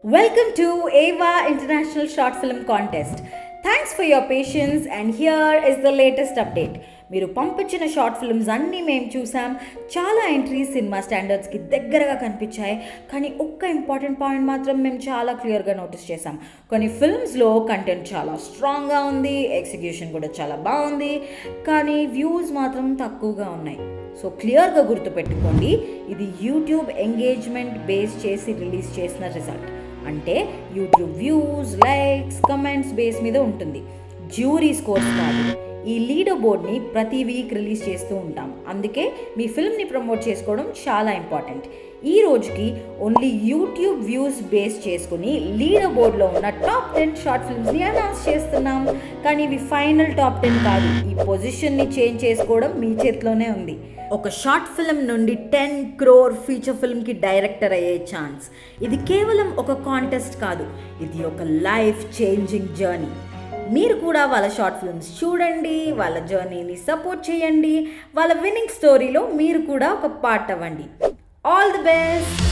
Welcome to AVA International Short Film Contest. Thanks for your patience and here is the latest update. మీరు పంపించిన short films అన్నీ మేము చూసాం. చాలా entries cinema స్టాండర్డ్స్కి దగ్గరగా కనిపించాయి. కానీ ఒక్క ఇంపార్టెంట్ పాయింట్ మాత్రం మేము చాలా క్లియర్గా నోటీస్ చేసాం. కొన్ని ఫిల్మ్స్లో కంటెంట్ చాలా స్ట్రాంగ్గా ఉంది, ఎగ్జిక్యూషన్ కూడా చాలా బాగుంది, కానీ వ్యూస్ మాత్రం తక్కువగా ఉన్నాయి. సో క్లియర్గా గుర్తుపెట్టుకోండి, ఇది యూట్యూబ్ ఎంగేజ్మెంట్ బేస్ చేసి రిలీజ్ చేసిన రిజల్ట్. అంటే YouTube views, likes, comments base మీద ఉంటుంది, జ్యూరీ స్కోర్స్ కాదు. ఈ లీడర్ బోర్డ్ని ప్రతి వీక్ రిలీజ్ చేస్తూ ఉంటాం, అందుకే మీ ఫిల్మ్ని ప్రమోట్ చేసుకోవడం చాలా ఇంపార్టెంట్. ఈ రోజుకి ఓన్లీ యూట్యూబ్ వ్యూస్ బేస్ చేసుకుని లీడర్ బోర్డ్లో ఉన్న టాప్ 10 షార్ట్ ఫిల్మ్స్ని అనౌన్స్ చేస్తున్నాం. కానీ ఇవి ఫైనల్ టాప్ 10 కాదు. ఈ పొజిషన్ని చేంజ్ చేసుకోవడం మీ చేతిలోనే ఉంది. ఒక షార్ట్ ఫిల్మ్ నుండి 10 crore ఫీచర్ ఫిల్మ్కి డైరెక్టర్ అయ్యే ఛాన్స్. ఇది కేవలం ఒక కాంటెస్ట్ కాదు, ఇది ఒక లైఫ్ చేంజింగ్ జర్నీ. మీరు కూడా వాళ్ళ షార్ట్ ఫిల్మ్స్ చూడండి, వాళ్ళ జర్నీని సపోర్ట్ చేయండి, వాళ్ళ విన్నింగ్ స్టోరీలో మీరు కూడా ఒక పార్ట్ అవ్వండి. All the best.